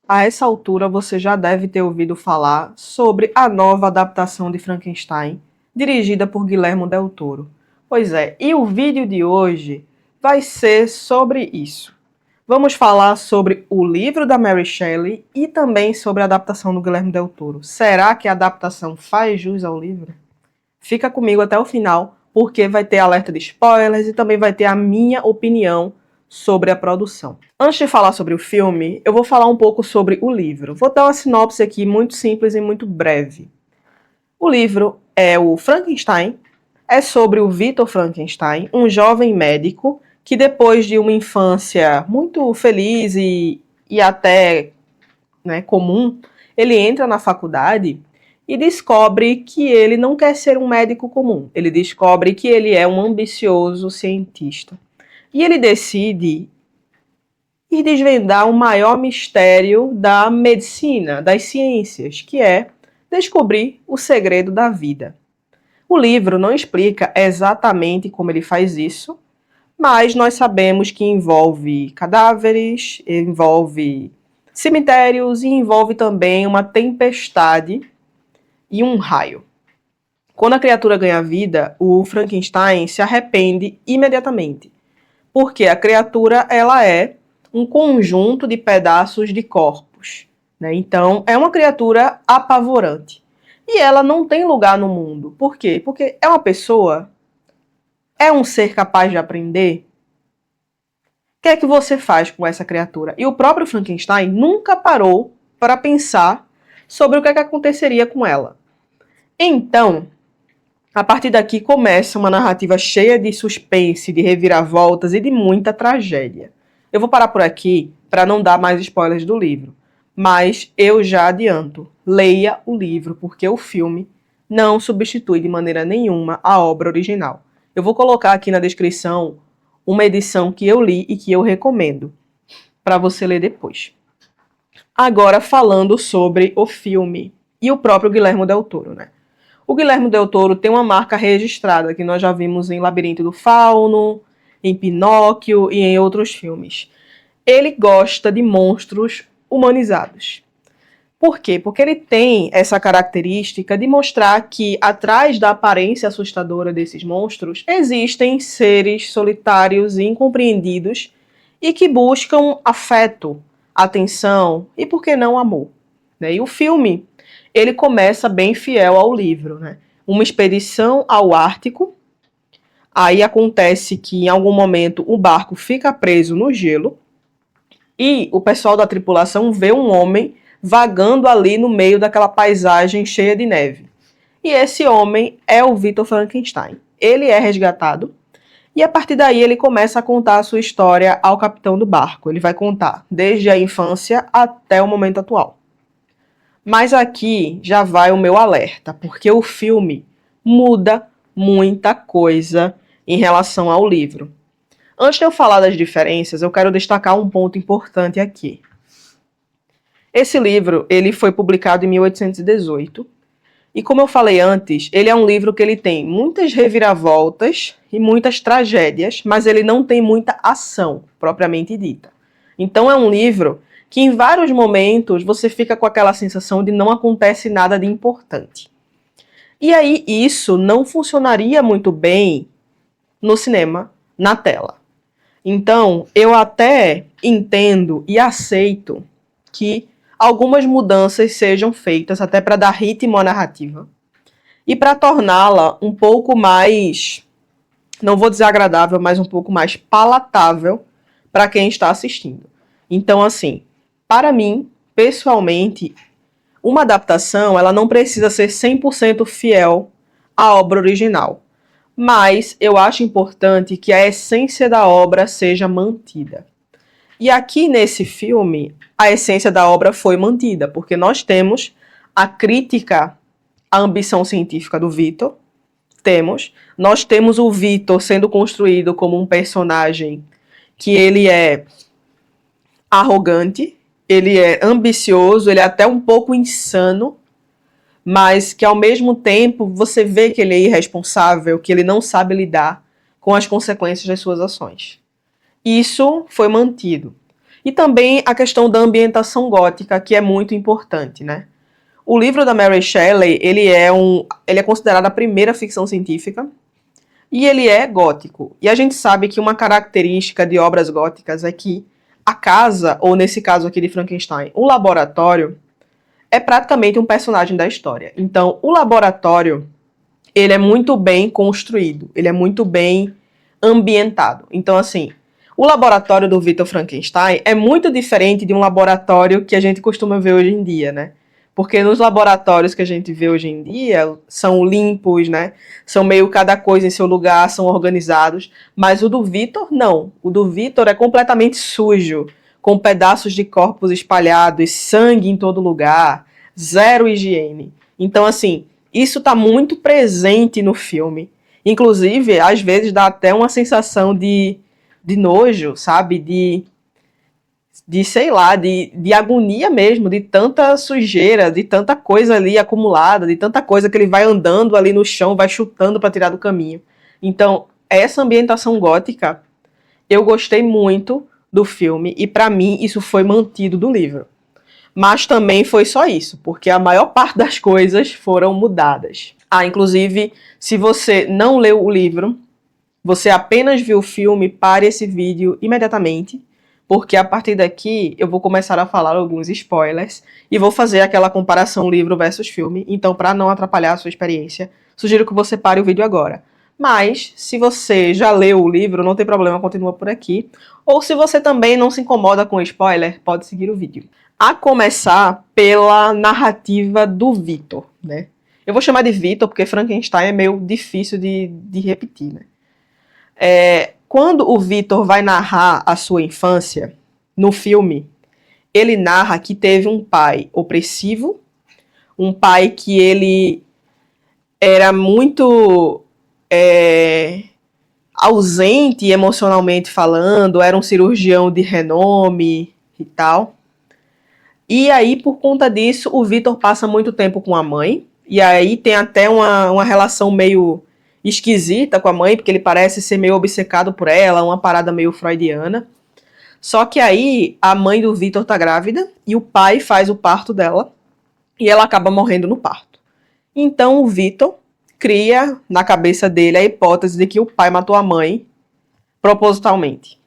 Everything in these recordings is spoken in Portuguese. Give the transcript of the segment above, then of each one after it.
A essa altura você já deve ter ouvido falar sobre a nova adaptação de Frankenstein, dirigida por Guillermo del Toro. Pois é, e o vídeo de hoje vai ser sobre isso. Vamos falar sobre o livro da Mary Shelley e também sobre a adaptação do Guillermo del Toro. Será que a adaptação faz jus ao livro? Fica comigo até o final, porque vai ter alerta de spoilers e também vai ter a minha opinião sobre a produção. Antes de falar sobre o filme, eu vou falar um pouco sobre o livro. Vou dar uma sinopse aqui muito simples e muito breve. O livro é o Frankenstein, é sobre o Victor Frankenstein, um jovem médico que depois de uma infância muito feliz e até comum, ele entra na faculdade e descobre que ele não quer ser um médico comum. Ele descobre que ele é um ambicioso cientista. E ele decide ir desvendar o maior mistério da medicina, das ciências, que é descobrir o segredo da vida. O livro não explica exatamente como ele faz isso, mas nós sabemos que envolve cadáveres, envolve cemitérios e envolve também uma tempestade e um raio. Quando a criatura ganha vida, o Frankenstein se arrepende imediatamente, porque a criatura ela é um conjunto de pedaços de corpos, né? Então é uma criatura apavorante e ela não tem lugar no mundo. Por quê? Porque é uma pessoa, é um ser capaz de aprender. O que é que você faz com essa criatura? E o próprio Frankenstein nunca parou para pensar sobre o que é que aconteceria com ela. Então, a partir daqui começa uma narrativa cheia de suspense, de reviravoltas e de muita tragédia. Eu vou parar por aqui para não dar mais spoilers do livro, mas eu já adianto, leia o livro, porque o filme não substitui de maneira nenhuma a obra original. Eu vou colocar aqui na descrição uma edição que eu li e que eu recomendo para você ler depois. Agora falando sobre o filme e o próprio Guillermo del Toro, né? O Guillermo del Toro tem uma marca registrada que nós já vimos em Labirinto do Fauno, em Pinóquio e em outros filmes. Ele gosta de monstros humanizados. Por quê? Porque ele tem essa característica de mostrar que atrás da aparência assustadora desses monstros existem seres solitários e incompreendidos e que buscam afeto, atenção e, por que não, amor. E o filme, ele começa bem fiel ao livro, né? Uma expedição ao Ártico, aí acontece que em algum momento o barco fica preso no gelo e o pessoal da tripulação vê um homem vagando ali no meio daquela paisagem cheia de neve. E esse homem é o Victor Frankenstein. Ele é resgatado e a partir daí ele começa a contar a sua história ao capitão do barco. Ele vai contar desde a infância até o momento atual. Mas aqui já vai o meu alerta, porque o filme muda muita coisa em relação ao livro. Antes de eu falar das diferenças, eu quero destacar um ponto importante aqui. Esse livro, ele foi publicado em 1818, e como eu falei antes, ele é um livro que ele tem muitas reviravoltas e muitas tragédias, mas ele não tem muita ação, propriamente dita. Então é um livro que em vários momentos você fica com aquela sensação de não acontece nada de importante. E aí isso não funcionaria muito bem no cinema, na tela. Então, eu até entendo e aceito que algumas mudanças sejam feitas até para dar ritmo à narrativa e para torná-la um pouco mais, não vou dizer agradável, mas um pouco mais palatável para quem está assistindo. Então, assim, para mim, pessoalmente, uma adaptação ela não precisa ser 100% fiel à obra original. Mas eu acho importante que a essência da obra seja mantida. E aqui nesse filme, a essência da obra foi mantida, porque nós temos a crítica à ambição científica do Victor, nós temos o Victor sendo construído como um personagem que ele é arrogante, ele é ambicioso, ele é até um pouco insano, mas que ao mesmo tempo você vê que ele é irresponsável, que ele não sabe lidar com as consequências das suas ações. Isso foi mantido. E também a questão da ambientação gótica, que é muito importante, né? O livro da Mary Shelley, ele é considerado a primeira ficção científica e ele é gótico. E a gente sabe que uma característica de obras góticas é que a casa, ou nesse caso aqui de Frankenstein, o laboratório, é praticamente um personagem da história. Então, o laboratório, ele é muito bem construído, ele é muito bem ambientado. Então, assim, o laboratório do Victor Frankenstein é muito diferente de um laboratório que a gente costuma ver hoje em dia, né? Porque nos laboratórios que a gente vê hoje em dia são limpos, né? São meio cada coisa em seu lugar, são organizados. Mas o do Victor, não. O do Victor é completamente sujo, com pedaços de corpos espalhados, sangue em todo lugar, zero higiene. Então, assim, isso está muito presente no filme. Inclusive, às vezes dá até uma sensação de nojo, sabe? Sei lá, de agonia mesmo, de tanta sujeira, de tanta coisa ali acumulada, de tanta coisa que ele vai andando ali no chão, vai chutando para tirar do caminho. Então, essa ambientação gótica, eu gostei muito do filme e para mim isso foi mantido do livro. Mas também foi só isso, porque a maior parte das coisas foram mudadas. Ah, inclusive, se você não leu o livro, você apenas viu o filme, pare esse vídeo imediatamente, porque a partir daqui eu vou começar a falar alguns spoilers e vou fazer aquela comparação livro versus filme. Então, para não atrapalhar a sua experiência, sugiro que você pare o vídeo agora. Mas, se você já leu o livro, não tem problema, continua por aqui. Ou se você também não se incomoda com spoiler, pode seguir o vídeo. A começar pela narrativa do Victor, né? Eu vou chamar de Victor porque Frankenstein é meio difícil de repetir, né? Quando o Victor vai narrar a sua infância, no filme, ele narra que teve um pai opressivo, um pai que ele era muito ausente emocionalmente falando, era um cirurgião de renome e tal. E aí, por conta disso, o Victor passa muito tempo com a mãe, e aí tem até uma relação meio esquisita com a mãe, porque ele parece ser meio obcecado por ela, uma parada meio freudiana. Só que aí a mãe do Victor tá grávida e o pai faz o parto dela e ela acaba morrendo no parto. Então o Victor cria na cabeça dele a hipótese de que o pai matou a mãe propositalmente.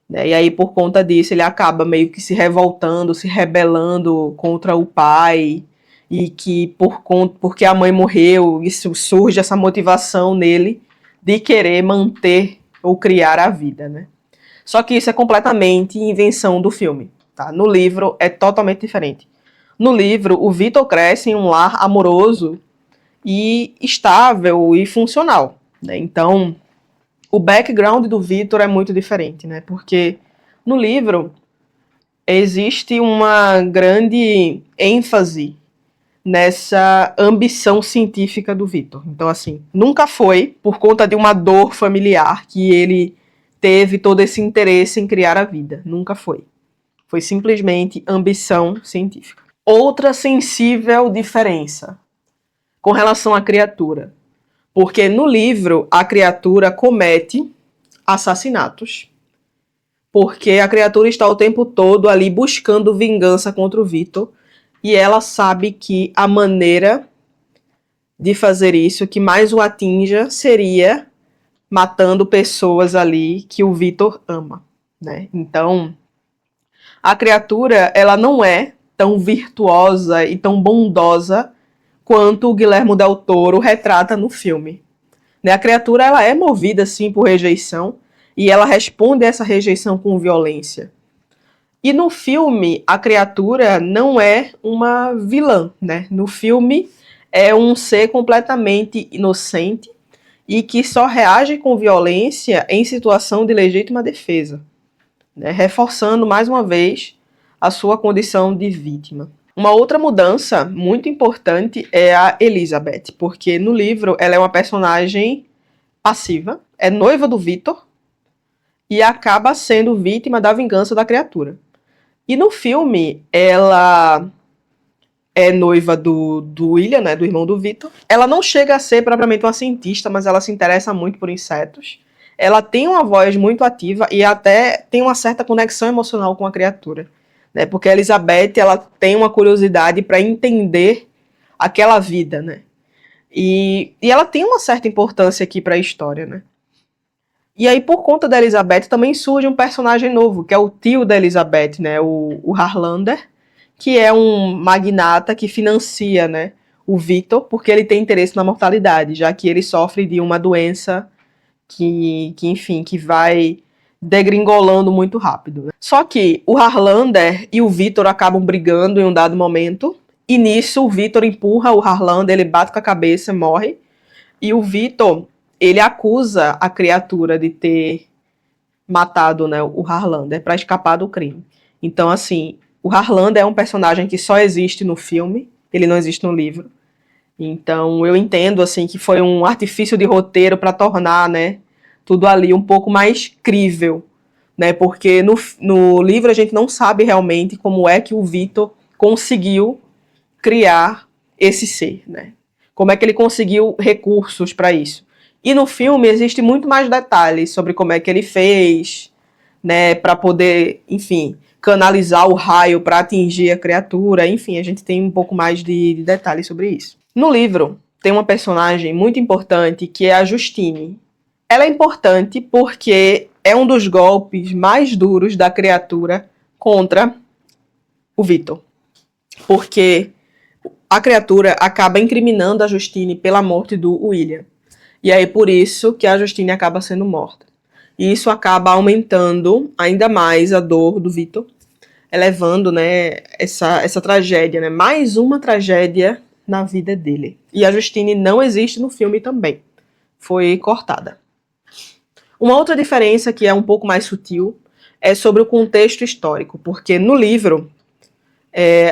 E aí, por conta disso, ele acaba meio que se revoltando, se rebelando contra o pai, e que porque a mãe morreu, isso surge essa motivação nele de querer manter ou criar a vida, né? Só que isso é completamente invenção do filme, tá? No livro é totalmente diferente. No livro, o Victor cresce em um lar amoroso e estável e funcional, né? Então, o background do Victor é muito diferente, né? Porque no livro existe uma grande ênfase nessa ambição científica do Victor. Então, assim, nunca foi por conta de uma dor familiar que ele teve todo esse interesse em criar a vida. Nunca foi. Foi simplesmente ambição científica. Outra sensível diferença com relação à criatura. Porque no livro a criatura comete assassinatos. Porque a criatura está o tempo todo ali buscando vingança contra o Victor. E ela sabe que a maneira de fazer isso, que mais o atinja, seria matando pessoas ali que o Victor ama, né? Então, a criatura, ela não é tão virtuosa e tão bondosa quanto o Guillermo del Toro retrata no filme. Né? A criatura, ela é movida, sim, por rejeição, e ela responde a essa rejeição com violência. E no filme, a criatura não é uma vilã, né? No filme, é um ser completamente inocente e que só reage com violência em situação de legítima defesa, né? Reforçando, mais uma vez, a sua condição de vítima. Uma outra mudança muito importante é a Elizabeth, porque no livro ela é uma personagem passiva, é noiva do Victor e acaba sendo vítima da vingança da criatura. E no filme, ela é noiva do William, né, do irmão do Victor. Ela não chega a ser propriamente uma cientista, mas ela se interessa muito por insetos. ela tem uma voz muito ativa e até tem uma certa conexão emocional com a criatura, né? Porque a Elizabeth, ela tem uma curiosidade para entender aquela vida, né? E ela tem uma certa importância aqui para a história, né? E aí, por conta da Elizabeth, também surge um personagem novo, que é o tio da Elizabeth, né? O Harlander, que é um magnata que financia, né, o Victor, porque ele tem interesse na mortalidade, já que ele sofre de uma doença enfim, que vai degringolando muito rápido. Né? Só que o Harlander e o Victor acabam brigando em um dado momento, e nisso o Victor empurra o Harlander, ele bate com a cabeça, morre, e o Victor, ele acusa a criatura de ter matado, né, o Harlander para escapar do crime. Então, assim, o Harlander é um personagem que só existe no filme, ele não existe no livro. Então, eu entendo assim que foi um artifício de roteiro para tornar, né, tudo ali um pouco mais crível, né? Porque no livro a gente não sabe realmente como é que o Victor conseguiu criar esse ser, né? Como é que ele conseguiu recursos para isso? E no filme existe muito mais detalhes sobre como é que ele fez, né, para poder, enfim, canalizar o raio para atingir a criatura. Enfim, a gente tem um pouco mais de detalhes sobre isso. No livro tem uma personagem muito importante que é a Justine. Ela é importante porque é um dos golpes mais duros da criatura contra o Victor. Porque a criatura acaba incriminando a Justine pela morte do William. E aí por isso que a Justine acaba sendo morta. E isso acaba aumentando ainda mais a dor do Victor, elevando, né, essa tragédia, né, mais uma tragédia na vida dele. E a Justine não existe no filme também. Foi cortada. Uma outra diferença que é um pouco mais sutil é sobre o contexto histórico, porque no livro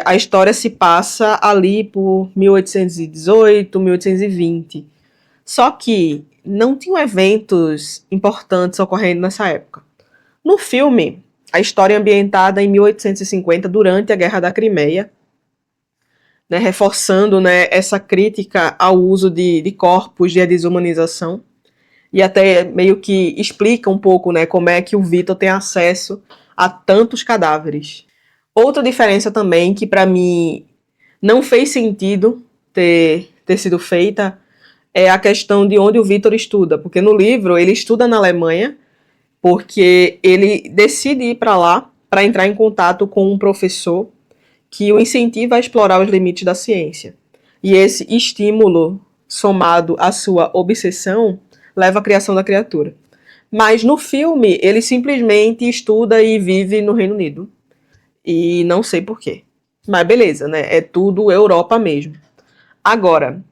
a história se passa ali por 1818, 1820. Só que não tinham eventos importantes ocorrendo nessa época. No filme, a história é ambientada em 1850, durante a Guerra da Crimeia, né, reforçando, né, essa crítica ao uso de corpos e a desumanização. E até meio que explica um pouco, né, como é que o Victor tem acesso a tantos cadáveres. Outra diferença também que para mim não fez sentido ter sido feita é a questão de onde o Victor estuda, porque no livro ele estuda na Alemanha, porque ele decide ir para lá para entrar em contato com um professor que o incentiva a explorar os limites da ciência. E esse estímulo, somado à sua obsessão, leva à criação da criatura. Mas no filme, ele simplesmente estuda e vive no Reino Unido. E não sei porquê. Mas beleza, né? É tudo Europa mesmo. Agora,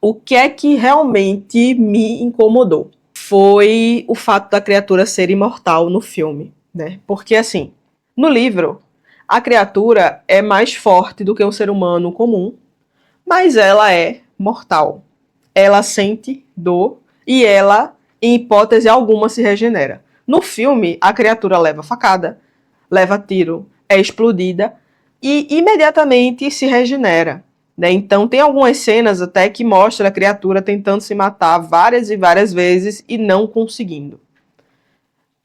o que é que realmente me incomodou? Foi o fato da criatura ser imortal no filme, né? Porque assim, no livro, a criatura é mais forte do que um ser humano comum, mas ela é mortal. Ela sente dor e ela, em hipótese alguma, se regenera. No filme, a criatura leva facada, leva tiro, é explodida e imediatamente se regenera. Né? Então tem algumas cenas até que mostra a criatura tentando se matar várias e várias vezes e não conseguindo.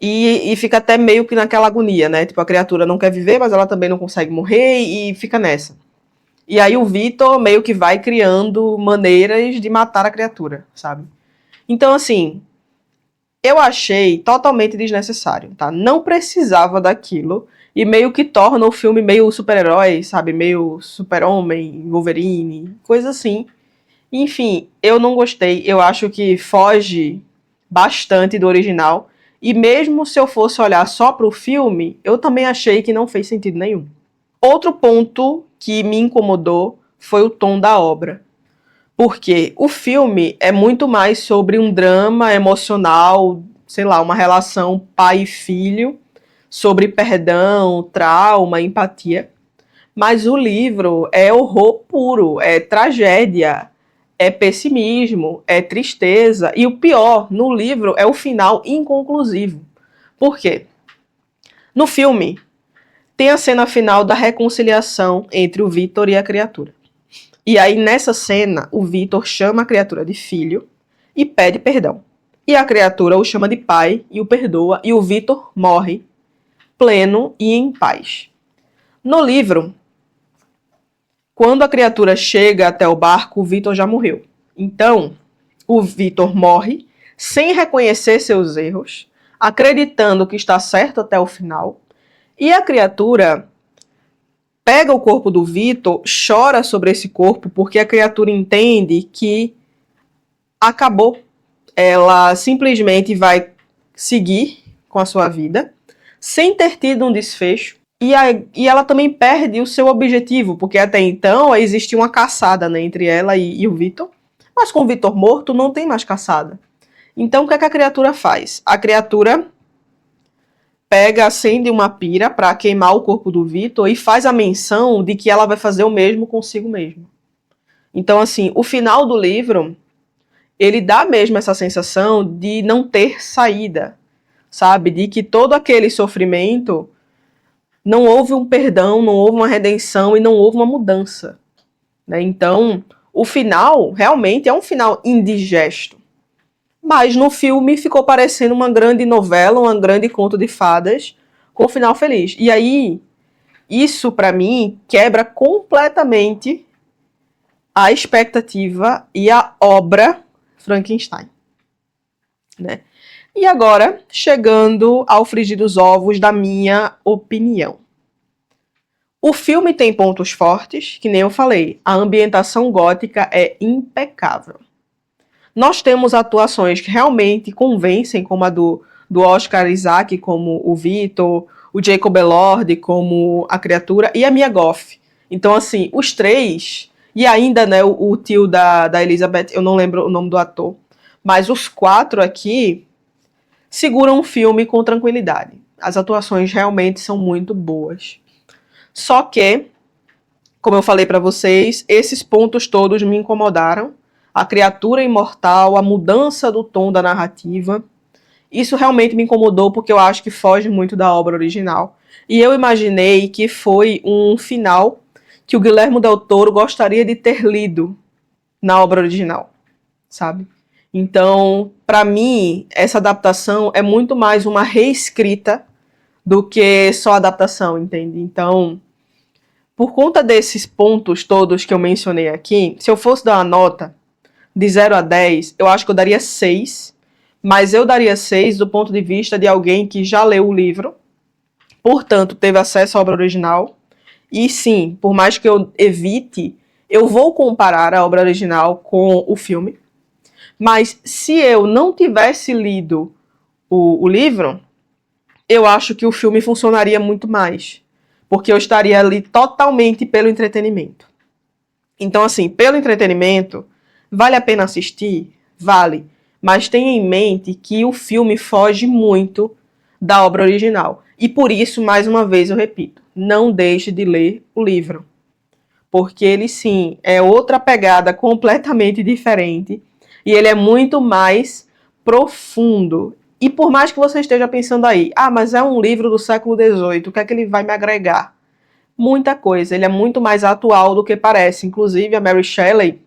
E fica até meio que naquela agonia, né? Tipo, a criatura não quer viver, mas ela também não consegue morrer e fica nessa. E aí o Victor meio que vai criando maneiras de matar a criatura, sabe? Então, assim, eu achei totalmente desnecessário, tá? Não precisava daquilo e meio que torna o filme meio super-herói, sabe? Meio super-homem, Wolverine, coisa assim. Enfim, eu não gostei. Eu acho que foge bastante do original. E mesmo se eu fosse olhar só pro filme, eu também achei que não fez sentido nenhum. Outro ponto que me incomodou foi o tom da obra. Porque o filme é muito mais sobre um drama emocional, sei lá, uma relação pai e filho, sobre perdão, trauma, empatia. Mas o livro é horror puro, é tragédia, é pessimismo, é tristeza. E o pior, no livro, é o final inconclusivo. Por quê? No filme, tem a cena final da reconciliação entre o Victor e a criatura. E aí, nessa cena, o Victor chama a criatura de filho e pede perdão. e a criatura o chama de pai e o perdoa, e o Vitor morre pleno e em paz. No livro, quando a criatura chega até o barco, o Vitor já morreu. Então, o Vitor morre sem reconhecer seus erros, acreditando que está certo até o final, e a criatura pega o corpo do Vitor, chora sobre esse corpo, porque a criatura entende que acabou. Ela simplesmente vai seguir com a sua vida, sem ter tido um desfecho, e ela também perde o seu objetivo, porque até então existia uma caçada, né, entre ela e o Vitor, mas com o Vitor morto não tem mais caçada. Então o que é que a criatura faz? A criatura pega, acende uma pira para queimar o corpo do Vitor e faz a menção de que ela vai fazer o mesmo consigo mesma. Então, assim, o final do livro, ele dá mesmo essa sensação de não ter saída, sabe? De que todo aquele sofrimento não houve um perdão, não houve uma redenção e não houve uma mudança, né? Então, o final realmente é um final indigesto. Mas no filme ficou parecendo uma grande novela, um grande conto de fadas com um final feliz. E aí, isso para mim quebra completamente a expectativa e a obra Frankenstein, né? E agora, chegando ao frigir dos ovos da minha opinião. O filme tem pontos fortes, que nem eu falei. A ambientação gótica é impecável. Nós temos atuações que realmente convencem, como a do Oscar Isaac, como o Vitor, o Jacob Elord, como a criatura, e a Mia Goth. Então, assim, os três, e ainda, né, o tio da Elizabeth, eu não lembro o nome do ator, mas os quatro aqui seguram o filme com tranquilidade. As atuações realmente são muito boas. Só que, como eu falei para vocês, esses pontos todos me incomodaram. A criatura imortal, a mudança do tom da narrativa. Isso realmente me incomodou porque eu acho que foge muito da obra original. E eu imaginei que foi um final que o Guillermo del Toro gostaria de ter lido na obra original, sabe? Então, para mim, essa adaptação é muito mais uma reescrita do que só adaptação, entende? Então, por conta desses pontos todos que eu mencionei aqui, se eu fosse dar uma nota de 0 a 10, eu acho que eu daria 6, mas eu daria 6 do ponto de vista de alguém que já leu o livro, portanto, teve acesso à obra original, e sim, por mais que eu evite, eu vou comparar a obra original com o filme, mas se eu não tivesse lido o livro, eu acho que o filme funcionaria muito mais, porque eu estaria ali totalmente pelo entretenimento. Então, assim, pelo entretenimento, vale a pena assistir? Vale. Mas tenha em mente que o filme foge muito da obra original. E por isso, mais uma vez, eu repito, não deixe de ler o livro. Porque ele, sim, é outra pegada completamente diferente. E ele é muito mais profundo. E por mais que você esteja pensando aí, mas é um livro do século XVIII, o que é que ele vai me agregar? Muita coisa, ele é muito mais atual do que parece. Inclusive, a Mary Shelley,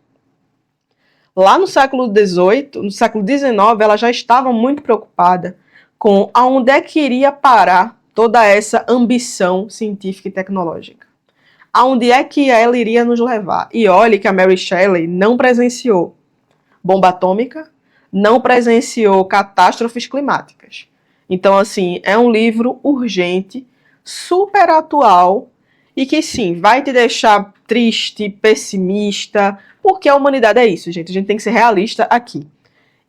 lá no século XVIII, no século XIX, ela já estava muito preocupada com aonde é que iria parar toda essa ambição científica e tecnológica. Aonde é que ela iria nos levar? E olhe que a Mary Shelley não presenciou bomba atômica, não presenciou catástrofes climáticas. Então, assim, é um livro urgente, super atual, e que sim, vai te deixar triste, pessimista, porque a humanidade é isso, gente. A gente tem que ser realista aqui.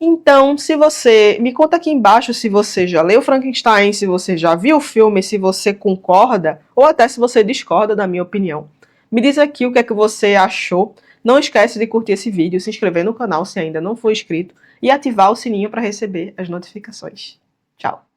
Então, se você... Me conta aqui embaixo se você já leu Frankenstein, se você já viu o filme, se você concorda, ou até se você discorda da minha opinião. Me diz aqui o que é que você achou. Não esquece de curtir esse vídeo, se inscrever no canal se ainda não for inscrito e ativar o sininho para receber as notificações. Tchau!